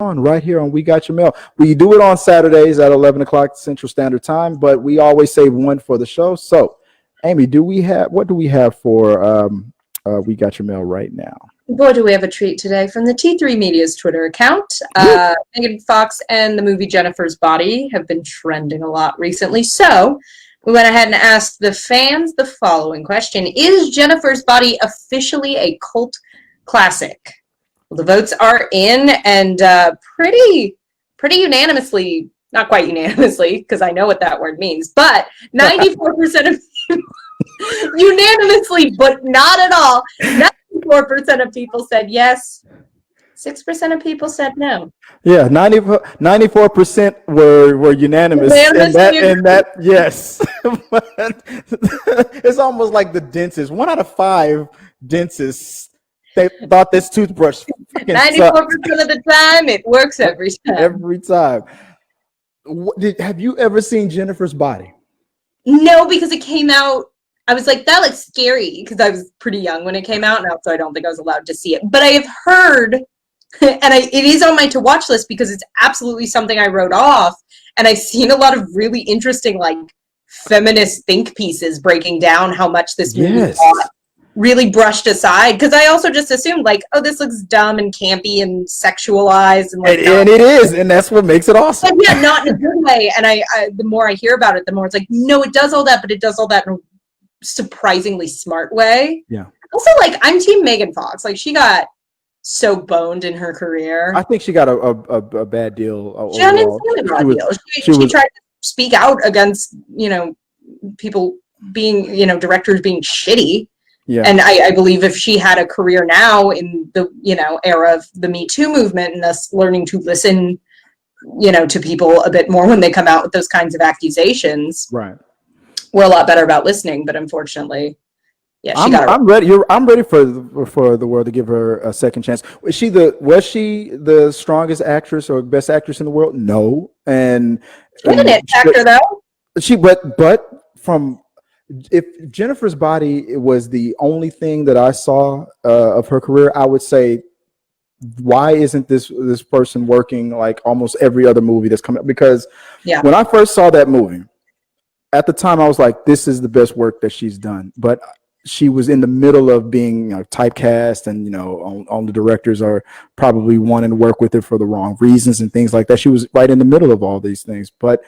on right here on We Got Your Mail. We do it on Saturdays at 11 o'clock Central Standard Time, but we always save one for the show. So, Amy, what do we have for We Got Your Mail right now? Boy, do we have a treat today from the T3 Media's Twitter account. Megan Fox and the movie Jennifer's Body have been trending a lot recently. So we went ahead and asked the fans the following question. Is Jennifer's Body officially a cult classic? Well, the votes are in, and pretty unanimously, not quite unanimously, because I know what that word means, but 94% of unanimously, but not at all. 94% of people said yes. 6% of people said no. Yeah, 94% were unanimous. And that yes. It's almost like the dentist. 1 out of 5 dentists, they thought this toothbrush 94% of the time, it works every time. Every time. Have you ever seen Jennifer's Body? No, because it came out. I was like, that looks scary, because I was pretty young when it came out, and also I don't think I was allowed to see it. But I have heard, and it is on my to-watch list because it's absolutely something I wrote off, and I've seen a lot of really interesting, like, feminist think pieces breaking down how much this movie got really brushed aside, because I also just assumed, like, oh, this looks dumb and campy and sexualized. And it is, and that's what makes it awesome. But yeah, not in a good way, and I the more I hear about it, the more it's like, no, it does all that, but it does all that in a surprisingly smart way. Yeah. Also, like, I'm team Megan Fox. Like, she got so boned in her career. I think she got a bad deal. She got an insanely bad deal. She tried to speak out against, people being, directors being shitty. Yeah. And I believe if she had a career now in the, era of the Me Too movement and us learning to listen, to people a bit more when they come out with those kinds of accusations. Right. We're a lot better about listening, but unfortunately, yeah, I'm ready. I'm ready for the world to give her a second chance. Was she the strongest actress or best actress in the world? No, and actor though. But if Jennifer's Body was the only thing that I saw of her career, I would say, why isn't this person working like almost every other movie that's coming up? Because when I first saw that movie, at the time, I was like, this is the best work that she's done. But she was in the middle of being typecast, and, all the directors are probably wanting to work with her for the wrong reasons and things like that. She was right in the middle of all these things. But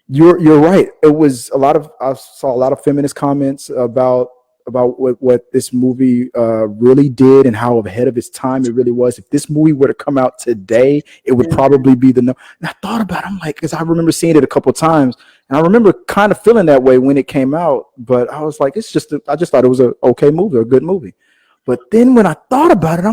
you're right. It was I saw a lot of feminist comments about what this movie really did and how ahead of its time it really was. If this movie were to come out today, it would probably be and I thought about it. I'm like, because I remember seeing it a couple of times, and I remember kind of feeling that way when it came out. But I was like, I just thought it was a okay movie, a good movie. But then when I thought about it,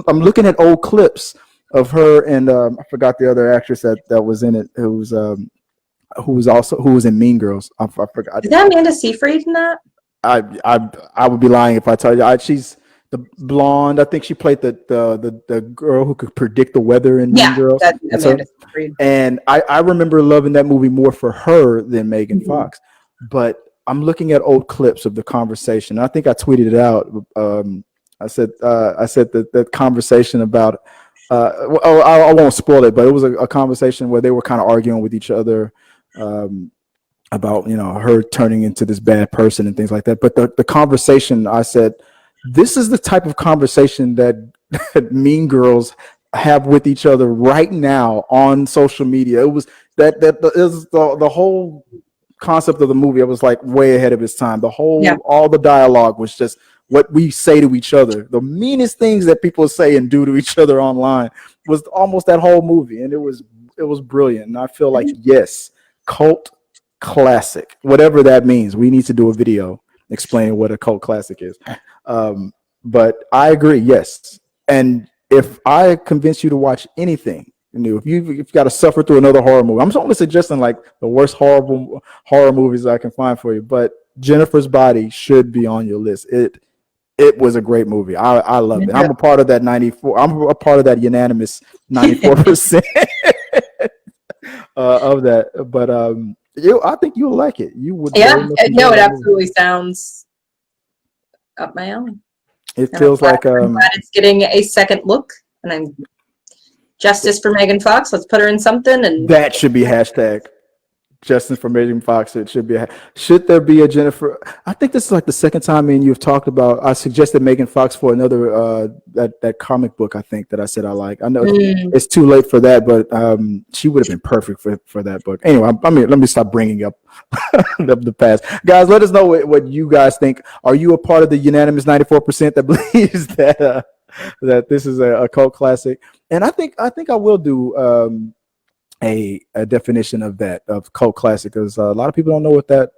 I'm looking at old clips of her and I forgot the other actress that was in it. Who was in Mean Girls. I forgot. Is that Amanda Seyfried in that? I would be lying if I tell you. She's the blonde. I think she played the girl who could predict the weather in Mean Girls. That's Amanda Seyfried. And I remember loving that movie more for her than Megan Fox. But I'm looking at old clips of the conversation. I think I tweeted it out. I said that conversation about. I won't spoil it, but it was a conversation where they were kind of arguing with each other. About her turning into this bad person and things like that. But the conversation, I said, this is the type of conversation that Mean Girls have with each other right now on social media. It was the whole concept of the movie. It was like way ahead of its time. All the dialogue was just what we say to each other. The meanest things that people say and do to each other online was almost that whole movie, and it was brilliant. And I feel like yes, cult classic, whatever that means. We need to do a video explaining what a cult classic is. But I agree, yes. And if I convince you to watch anything new, if you've got to suffer through another horror movie, I'm only suggesting like the worst horrible horror movies I can find for you. But Jennifer's Body should be on your list. It was a great movie. I love it. I'm a part of that 94. I'm a part of that unanimous 94% of that. But I think you'll like it. You would. Yeah, no, it absolutely sounds up my alley. It feels like I'm glad it's getting a second look, and I'm Justice for Megan Fox. Let's put her in something. And that should be hashtag. Justice for Megan Fox. It should be. Should there be a Jennifer? I think this is like the second time me and you've talked about. I suggested Megan Fox for another that comic book. I think that I said I like. I know it's too late for that, but she would have been perfect for that book. Anyway, I mean, let me stop bringing up the past. Guys, let us know what you guys think. Are you a part of the unanimous 94% that believes that that this is a cult classic? And I think I will do. A definition of cult classic, because a lot of people don't know what that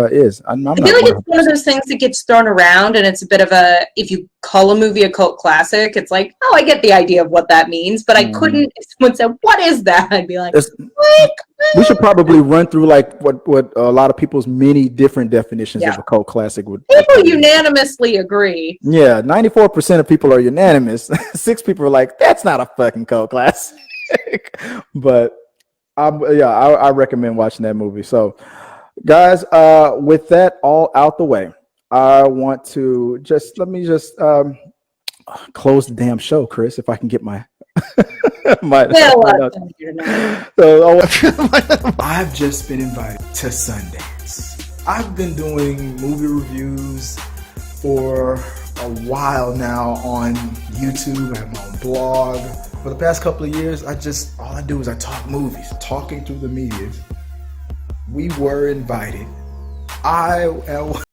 is. I feel like it's one of those things that gets thrown around, and it's a bit of a, if you call a movie a cult classic, it's like, oh, I get the idea of what that means, but I couldn't, if someone said, what is that? I'd be like, we should probably run through like what a lot of people's many different definitions of a cult classic would. People unanimously agree. Yeah, 94% of people are unanimous. 6 people are like, that's not a fucking cult classic. But I recommend watching that movie. So guys, with that all out the way, I want to let me close the damn show, Chris, if I can get my I've just been invited to Sundance. I've been doing movie reviews for a while now on YouTube. I have my own blog. For the past couple of years, all I do is I talk movies, talking through the media. We were invited.